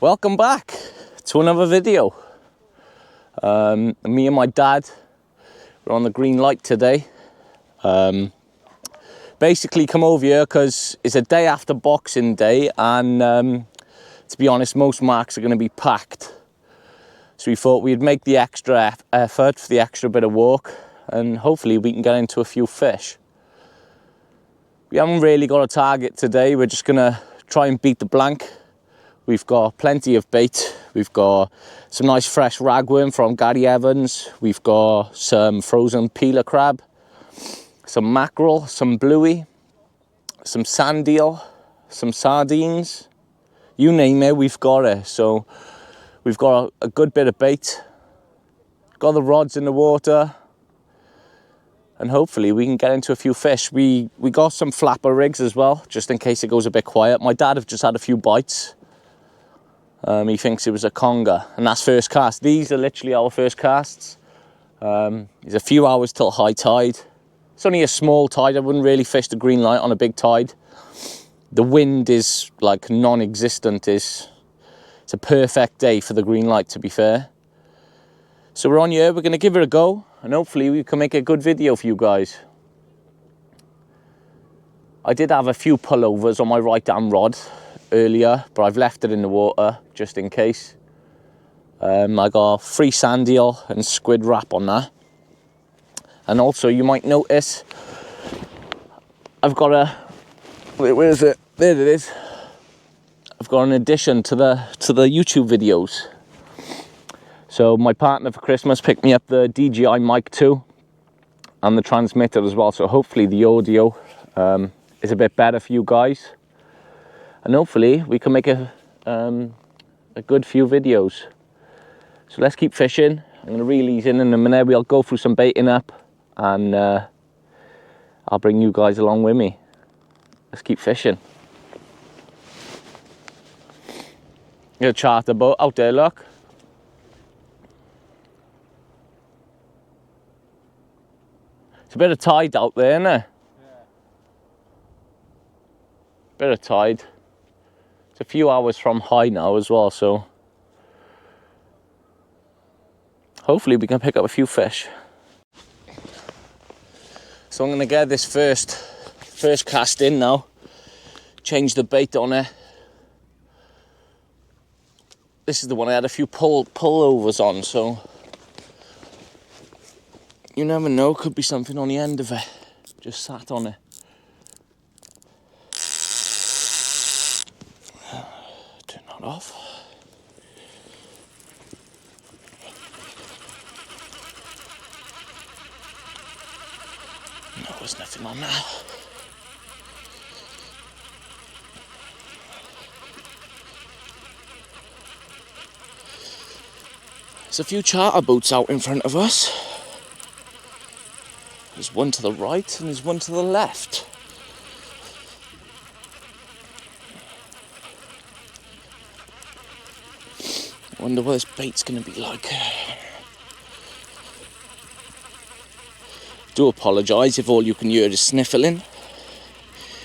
Welcome back to another video. Me and my dad were on the green light today. Basically come over here because it's a day after Boxing Day, and to be honest, most marks are going to be packed. So we thought we'd make the extra effort for the extra bit of walk, and hopefully we can get into a few fish. We haven't really got a target today. We're just going to try and beat the blank. We've got plenty of bait. We've got some nice fresh ragworm from Gary Evans. We've got some frozen peeler crab, some mackerel, some bluey, some sand eel, some sardines. You name it, we've got it. So we've got a good bit of bait. Got the rods in the water. And hopefully we can get into a few fish. We got some flapper rigs as well, just in case it goes a bit quiet. My dad have just had a few bites. He thinks it was a conger, and that's first cast. These are literally our first casts. It's a few hours till high tide. It's only a small tide. I wouldn't really fish the green light on a big tide. The wind is like non-existent. It's a perfect day for the green light, to be fair. So we're on here, we're gonna give it a go, and hopefully we can make a good video for you guys. I did have a few pullovers on my right hand rod earlier, but I've left it in the water just in case. I got free sand eel and squid wrap on that. And also you might notice I've got a, where is it? There it is. I've got an addition to the YouTube videos. So my partner for Christmas picked me up the DJI Mic 2 and the transmitter as well. So hopefully the audio is a bit better for you guys. And hopefully we can make a good few videos. So let's keep fishing. I'm going to reel these in a minute. We'll go through some baiting up, and I'll bring you guys along with me. Let's keep fishing. Got a charter boat out there, look. It's a bit of tide out there, isn't it? Yeah. Bit of tide. It's a few hours from high now as well, so hopefully we can pick up a few fish. So I'm going to get this first cast in now. Change the bait on it. This is the one I had a few pullovers on, so you never know, could be something on the end of it. Just sat on it. Turn that off. No, there's nothing on that. There's a few charter boats out in front of us. There's one to the right and there's one to the left. I wonder what this bait's going to be like. Do apologise if all you can hear is sniffling.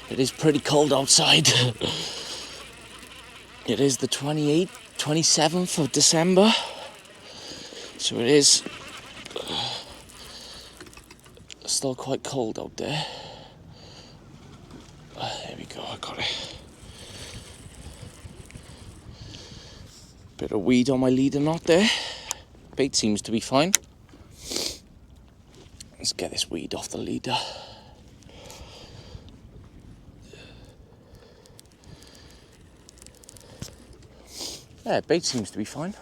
It is pretty cold outside. It is the 27th of December. So it is still quite cold out there. There we go, I got it. Bit of weed on my leader knot there. Bait seems to be fine. Let's get this weed off the leader. Yeah, bait seems to be fine.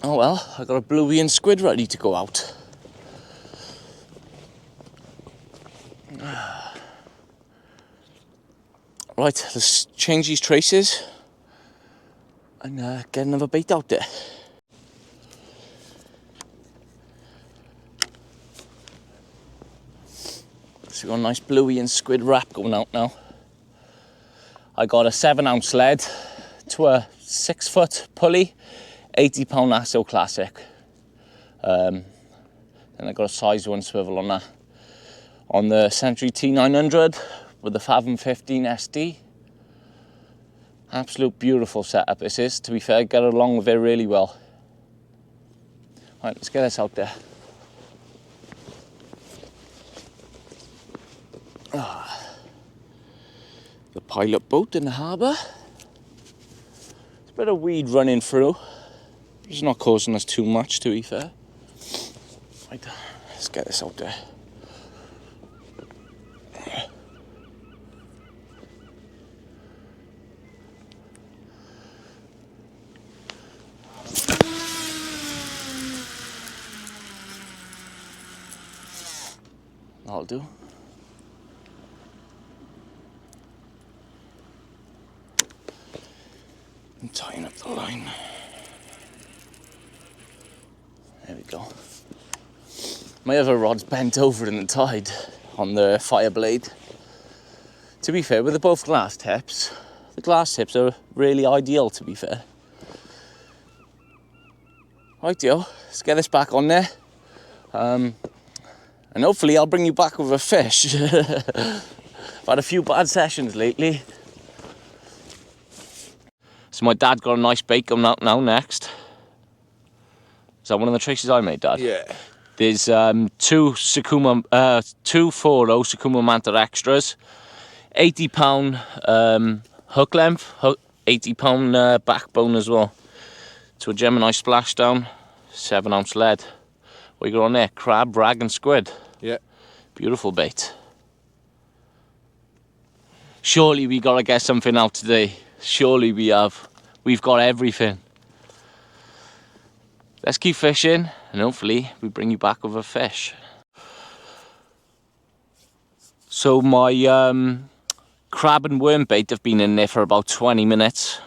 Oh well, I got a bluey and squid ready to go out. Right, let's change these traces and get another bait out there. So we've got a nice bluey and squid wrap going out now. I got a 7-ounce lead to a 6-foot pulley, 80-pound Nassau Classic. Then I got a size 1 swivel on that. On the Century T900 with the Fathom 15 SD. Absolute beautiful setup this is, to be fair. Get along with it really well. Right, let's get this out there. The pilot boat in the harbour. There's a bit of weed running through. It's not causing us too much, to be fair. Right, let's get this out there. That'll do. I'm tying up the line. There we go. My other rod's bent over in the tide on the fire blade. To be fair, with the both glass tips, the glass tips are really ideal, to be fair. Right, yo, let's get this back on there. And hopefully I'll bring you back with a fish. I've had a few bad sessions lately. So my dad got a nice bait coming out now next. Is that one of the traces I made, Dad? Yeah. There's two 4-0 Sakuma Manta extras, £80 hook length, £80 backbone as well. To a Gemini splashdown, 7-ounce lead. What you got on there? Crab, rag and squid. Yeah. Beautiful bait. Surely we gotta get something out today. Surely we have. We've got everything. Let's keep fishing and hopefully we bring you back with a fish. So my crab and worm bait have been in there for about 20 minutes.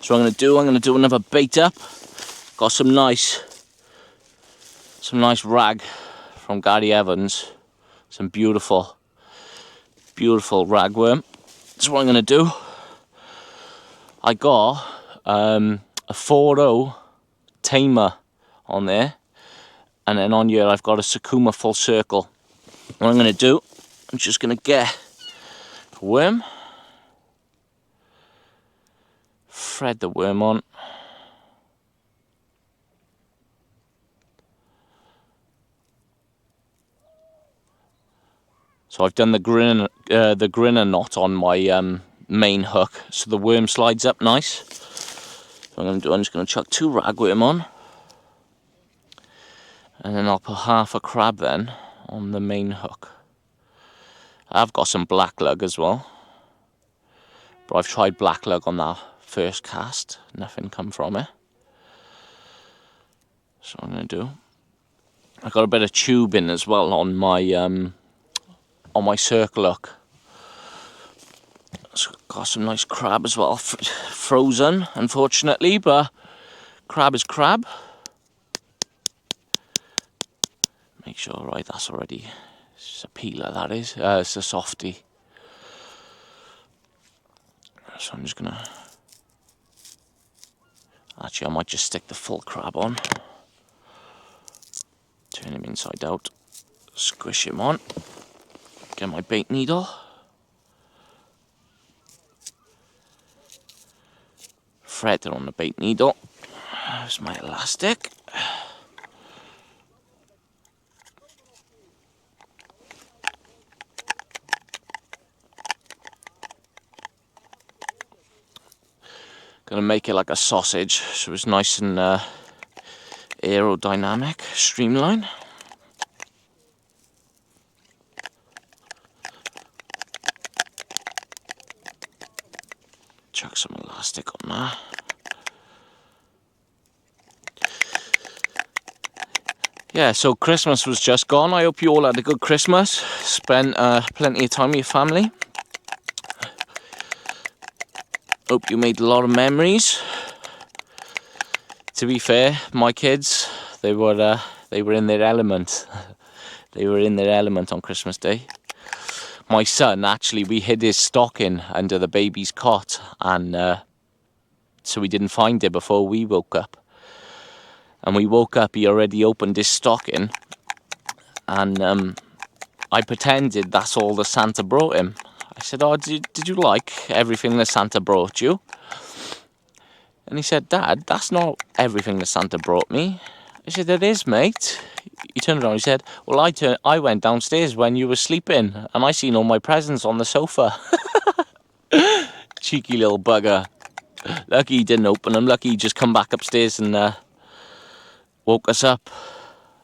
So I'm gonna do another bait up. Got some nice rag from Gary Evans. Some beautiful ragworm. That's what I'm gonna do. I got a 4-0 tamer on there, and then on here I've got a Sakuma full circle. What I'm gonna do, I'm just gonna get a worm, thread the worm on. So I've done the grinner knot on my main hook, so the worm slides up nice. So I'm just going to chuck 2 ragworm on, and then I'll put half a crab then on the main hook. I've got some black lug as well, but I've tried black lug on that first cast, nothing come from it. So I'm going to do, I've got a bit of tubing as well on my circle hook. So got some nice crab as well, frozen unfortunately, but crab is crab. Make sure, right, that's already, it's a peeler that is, it's a softie. So I'm just gonna, actually I might just stick the full crab on. Turn him inside out, squish him on, get my bait needle. Thread it on the bait needle. There's my elastic. Gonna make it like a sausage, so it's nice and aerodynamic, streamline. Chuck some elastic on that. Yeah, so Christmas was just gone. I hope you all had a good Christmas. Spent plenty of time with your family. Hope you made a lot of memories. To be fair, my kids, they were in their element. They were in their element on Christmas Day. My son, actually, we hid his stocking under the baby's cot, and so we didn't find it before we woke up. And we woke up, he already opened his stocking, and I pretended that's all the Santa brought him. I said, oh, did you like everything that Santa brought you? And he said, Dad, that's not everything that Santa brought me. I said, it is, mate. He turned around and he said, well, I went downstairs when you were sleeping and I seen all my presents on the sofa. Cheeky little bugger. Lucky he didn't open them. Lucky he just come back upstairs and woke us up.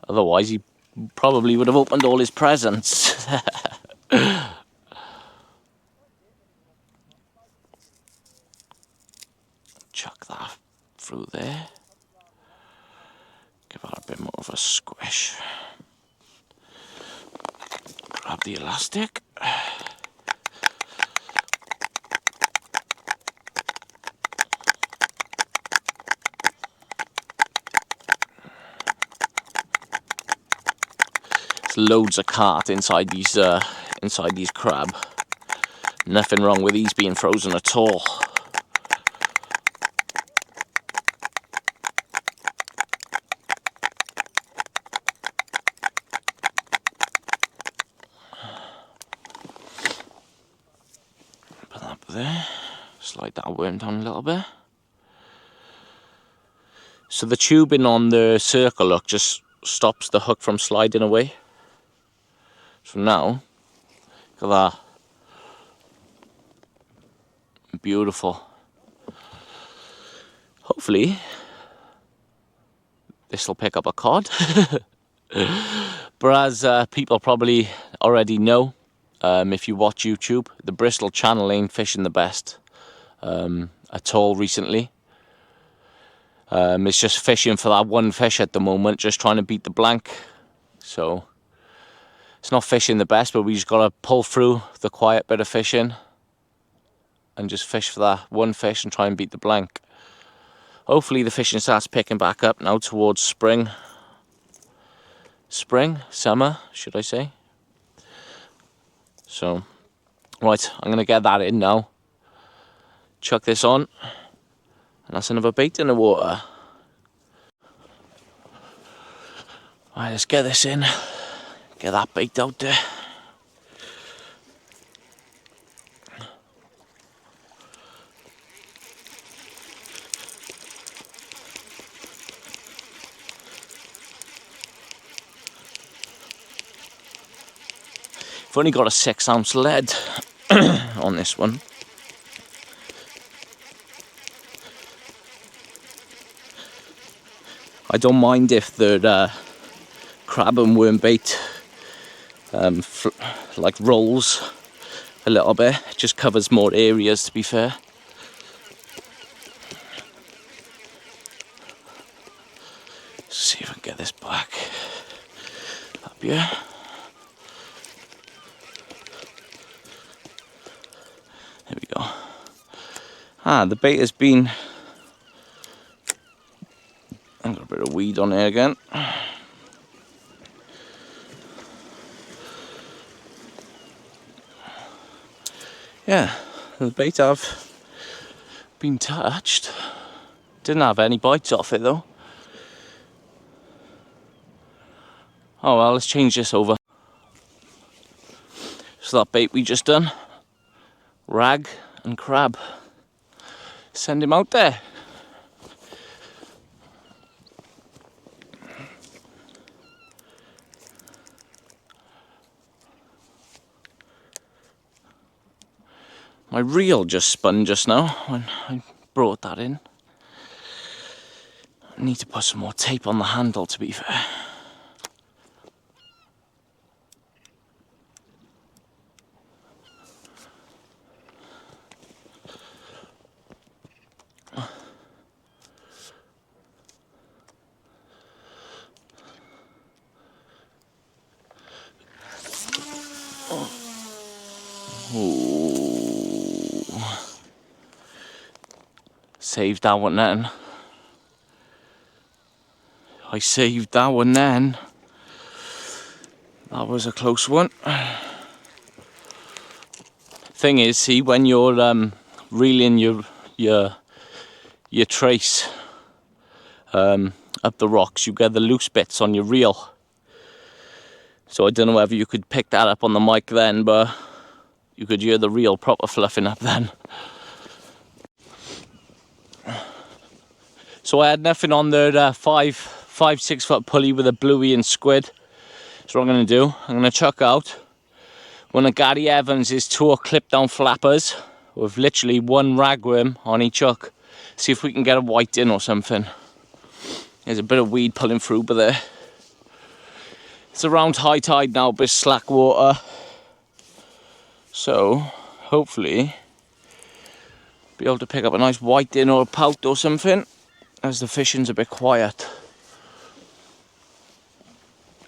Otherwise, he probably would have opened all his presents. Chuck that through there. Give that a bit more of a squish. Grab the elastic. There's loads of cart inside these crab. Nothing wrong with these being frozen at all. Put that there. Slide that worm down a little bit. So the tubing on the circle hook just stops the hook from sliding away. So now, look at that. Beautiful. Hopefully, this will pick up a cod. But as people probably already know, if you watch YouTube, the Bristol channel ain't fishing the best at all recently. It's just fishing for that one fish at the moment, just trying to beat the blank. So it's not fishing the best, but we just got to pull through the quiet bit of fishing and just fish for that one fish and try and beat the blank. Hopefully the fishing starts picking back up now towards spring, summer, should I say. So, right, I'm going to get that in now. Chuck this on, and that's another bait in the water. Right, let's get this in. Get that bait out there. I've only got a 6-ounce lead on this one. I don't mind if the crab and worm bait like rolls a little bit. It just covers more areas, to be fair. Let's see if I can get this back up here. There we go. The bait has been... I've got a bit of weed on there again. Yeah, the bait have been touched. Didn't have any bites off it though. Oh well, let's change this over. So that bait we just done, rag and crab. Send him out there. My reel just spun just now when I brought that in. I need to put some more tape on the handle, to be fair. Ooh. Saved that one then. I saved that one then. That was a close one. Thing is, see, when you're reeling your trace up the rocks, you get the loose bits on your reel. So I don't know whether you could pick that up on the mic then, but You could hear the real proper fluffing up then. So I had nothing on the 6 foot pulley with a bluey and squid. So what I'm going to do, I'm going to chuck out one of Gary Evans' 2 clip down flappers with literally 1 ragworm on each hook. See if we can get a white in or something. There's a bit of weed pulling through, but there. It's around high tide now, but slack water. So hopefully be able to pick up a nice white in or a pout or something as the fishing's a bit quiet.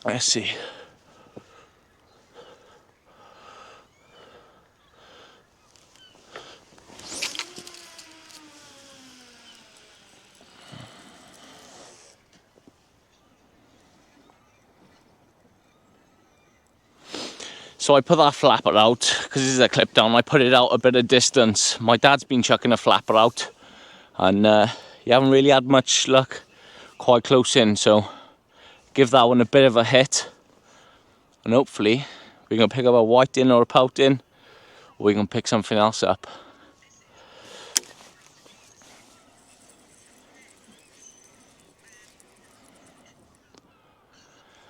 Let's see. So I put that flapper out, because this is a clip down, I put it out a bit of distance. My dad's been chucking a flapper out, and you haven't really had much luck quite close in, so give that one a bit of a hit, and hopefully we can pick up a white in or a pout in, or we can pick something else up.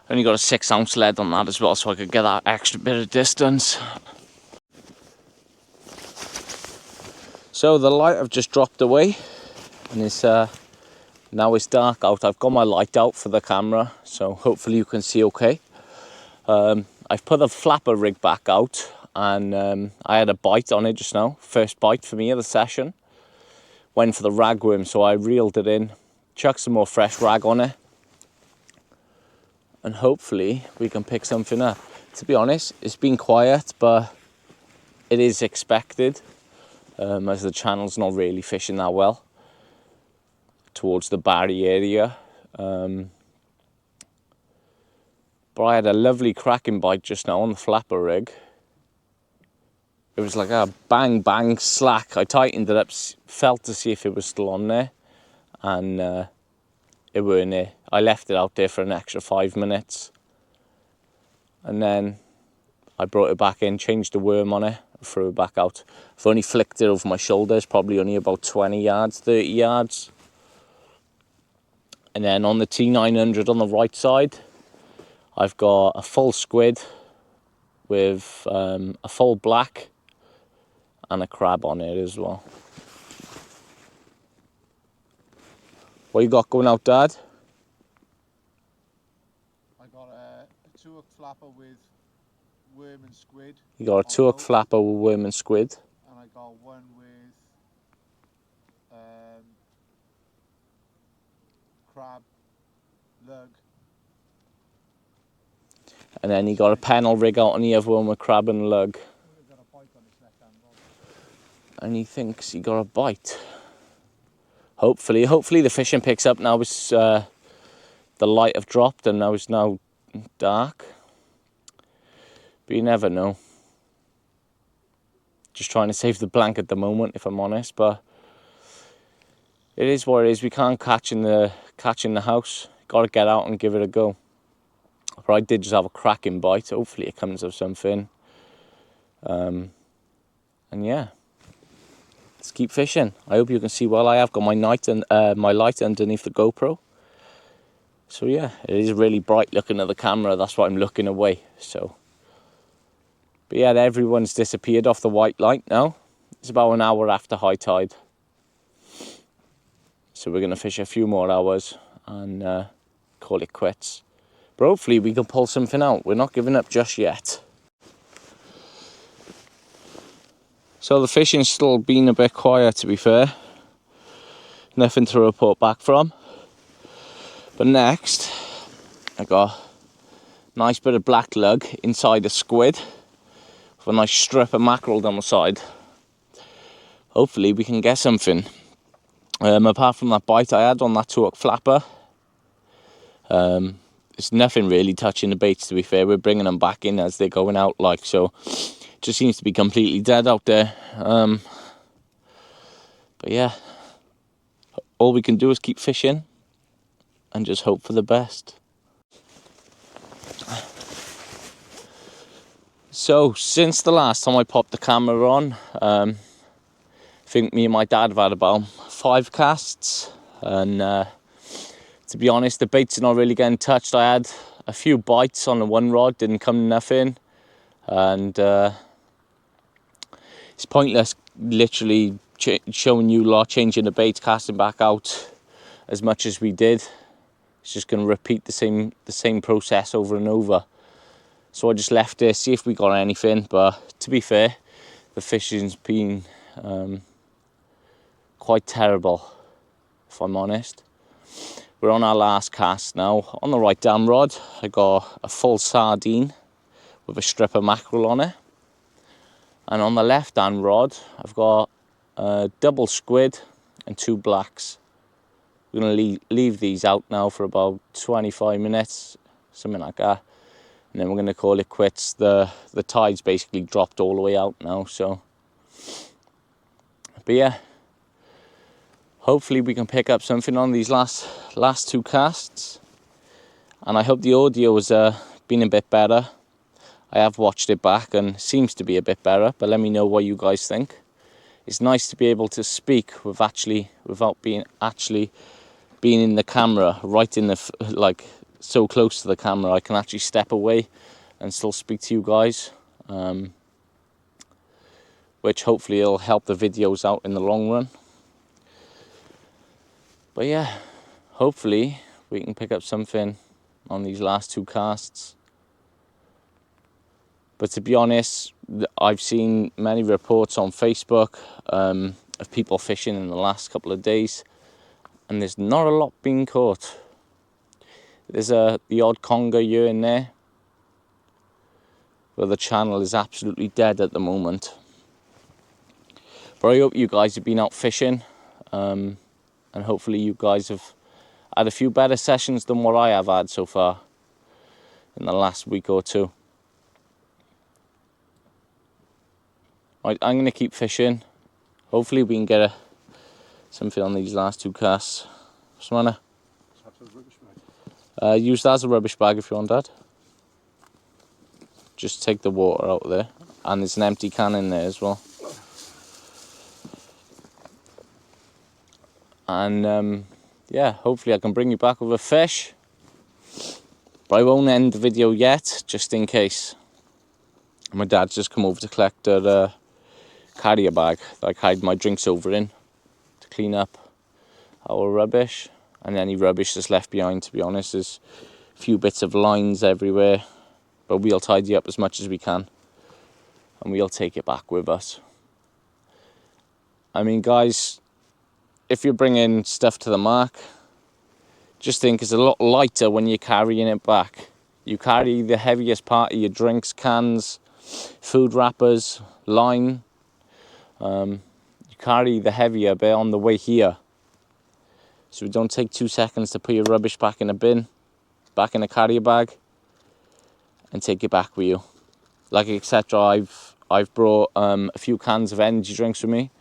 Only got a 6 ounce lead on that as well, so I could get that extra bit of distance. So the light I've just dropped away, and it's now it's dark out. I've got my light out for the camera, so hopefully you can see okay. I've put the flapper rig back out, and I had a bite on it just now. First bite for me of the session. Went for the ragworm, so I reeled it in, chucked some more fresh rag on it, and hopefully we can pick something up. To be honest, it's been quiet, but it is expected, as the channel's not really fishing that well towards the Barry area. But I had a lovely cracking bite just now on the flapper rig. It was like a bang bang slack. I tightened it up, felt to see if it was still on there, and it weren't there. I left it out there for an extra 5 minutes, and then I brought it back in, changed the worm on it, and threw it back out. I've only flicked it over my shoulders, probably only about 20 yards, 30 yards. And then on the T900 on the right side, I've got a full squid with a full black and a crab on it as well. What you got going out, Dad? I got a 2-hook flapper with worm and squid. You got a 2-hook flapper with worm and squid. And I got one with crab, lug. And then you got a pennel rig out on the other one with crab and lug. Got a bite on his left-hand rod. And he thinks he got a bite. Hopefully the fishing picks up now. It's the light have dropped and now it's now dark. But you never know. Just trying to save the blank at the moment, if I'm honest. But it is what it is. We can't catch in the house. Got to get out and give it a go. But I did just have a cracking bite. Hopefully it comes of something. And yeah, let's keep fishing. I hope you can see well. I have got my light underneath the GoPro. So yeah, it is really bright looking at the camera. That's why I'm looking away. So, but yeah, everyone's disappeared off the white light now. It's about an hour after high tide. So we're gonna fish a few more hours and call it quits. But hopefully we can pull something out. We're not giving up just yet. So the fishing's still been a bit quiet, to be fair. Nothing to report back from. But next, I got a nice bit of black lug inside a squid with a nice strip of mackerel down the side. Hopefully we can get something. Apart from that bite I had on that 2-hook flapper, it's nothing really touching the baits, to be fair. We're bringing them back in as they're going out, like, so it just seems to be completely dead out there. But yeah, all we can do is keep fishing and just hope for the best. So since the last time I popped the camera on, I think me and my dad have had about 5 casts, and to be honest, the bait's not really getting touched. I had a few bites on the one rod, didn't come nothing, and it's pointless literally showing you lot, changing the bait, casting back out as much as we did. It's just going to repeat the same process over and over. So I just left it, see if we got anything. But to be fair, the fishing's been quite terrible, if I'm honest. We're on our last cast now. On the right damn rod, I got a full sardine with a strip of mackerel on it. And on the left hand rod, I've got a double squid and 2 blacks. We're going to leave these out now for about 25 minutes, something like that. And then we're going to call it quits. The tide's basically dropped all the way out now, so. But yeah, hopefully we can pick up something on these last 2 casts. And I hope the audio has been a bit better. I have watched it back and it seems to be a bit better, but let me know what you guys think. It's nice to be able to speak without being in the camera, right in the, like, so close to the camera. I can actually step away and still speak to you guys, which hopefully will help the videos out in the long run. But yeah, hopefully we can pick up something on these last 2 casts. But to be honest, I've seen many reports on Facebook of people fishing in the last couple of days, and there's not a lot being caught. There's the odd conger here and there, but the channel is absolutely dead at the moment. But I hope you guys have been out fishing, and hopefully you guys have had a few better sessions than what I have had so far in the last week or 2. Right, I'm going to keep fishing. Hopefully we can get something on these last 2 casts. Samana? Use that as a rubbish bag if you want, Dad. Just take the water out there. And there's an empty can in there as well. And yeah, hopefully I can bring you back with a fish. But I won't end the video yet, just in case. My dad's just come over to collect a carrier bag that I hide my drinks over in to clean up our rubbish and any rubbish that's left behind. To be honest, there's a few bits of lines everywhere, but we'll tidy up as much as we can and we'll take it back with us. I mean, guys, if you're bringing stuff to the mark, just think it's a lot lighter when you're carrying it back. You carry the heaviest part of your drinks, cans, food wrappers, line. You carry the heavier bit on the way here. So don't take 2 seconds to put your rubbish back in a bin, back in a carrier bag, and take it back with you. Like etc. I've brought a few cans of energy drinks with me.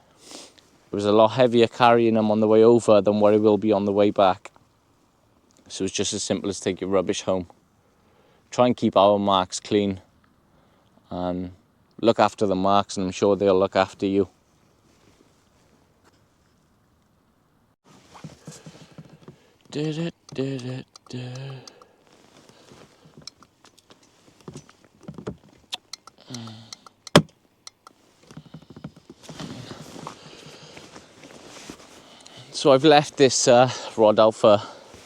It was a lot heavier carrying them on the way over than what it will be on the way back. So it's just as simple as take your rubbish home. Try and keep our marks clean and look after the marks, and I'm sure they'll look after you. So I've left this rod out for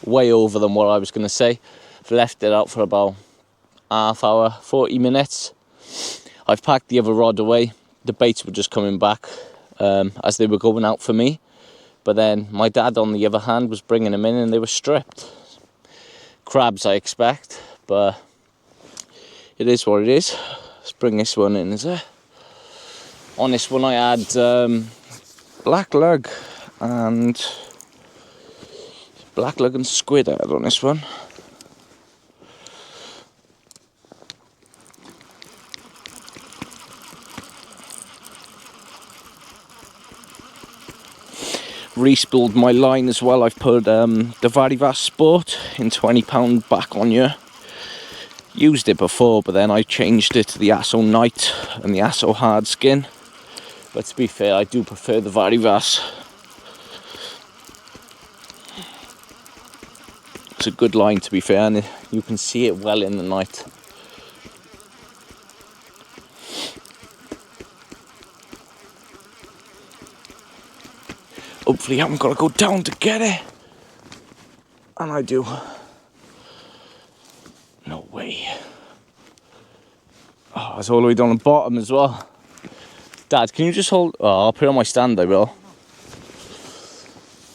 way over than what I was going to say. I've left it out for about half hour, 40 minutes. I've packed the other rod away. The baits were just coming back as they were going out for me. But then my dad, on the other hand, was bringing them in and they were stripped. Crabs, I expect, but it is what it is. Let's bring this one in, is it? On this one I had black lug and squid I had on this one. Respooled my line as well. I've put the Varivas Sport in £20 back on you. used it before, but then I changed it to the Asso Night and the Asso Hard Skin. But to be fair, I do prefer the Varivas. It's a good line, to be fair, and you can see it well in the night. Hopefully I haven't got to go down to get it. And I do. No way. Oh, it's all the way down the bottom as well. Dad, can you just hold... Oh, I'll put it on my stand, I will.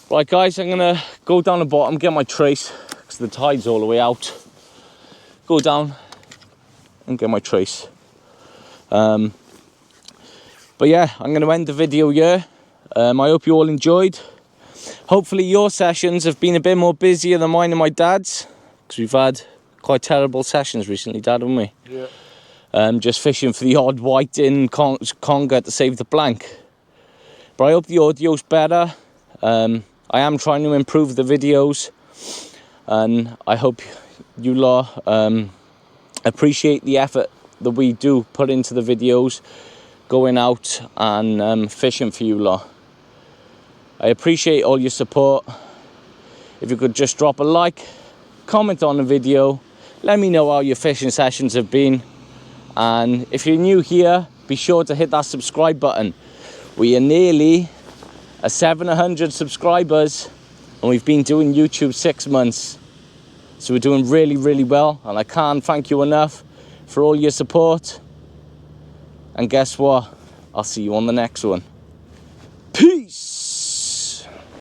Right, guys, I'm going to go down the bottom, get my trace, because the tide's all the way out. Go down and get my trace. But yeah, I'm going to end the video here. I hope you all enjoyed. Hopefully your sessions have been a bit more busier than mine and my dad's, because we've had quite terrible sessions recently, Dad, haven't we? Yeah. Just fishing for the odd white in conger to save the blank. But I hope the audio's better. I am trying to improve the videos, and I hope you lot appreciate the effort that we do put into the videos, going out and fishing for you lot. I appreciate all your support. If you could just drop a like, comment on the video, let me know how your fishing sessions have been. And if you're new here, be sure to hit that subscribe button. We are nearly 700 subscribers, and we've been doing YouTube 6 months. So we're doing really, really well, and I can't thank you enough for all your support. And guess what? I'll see you on the next one.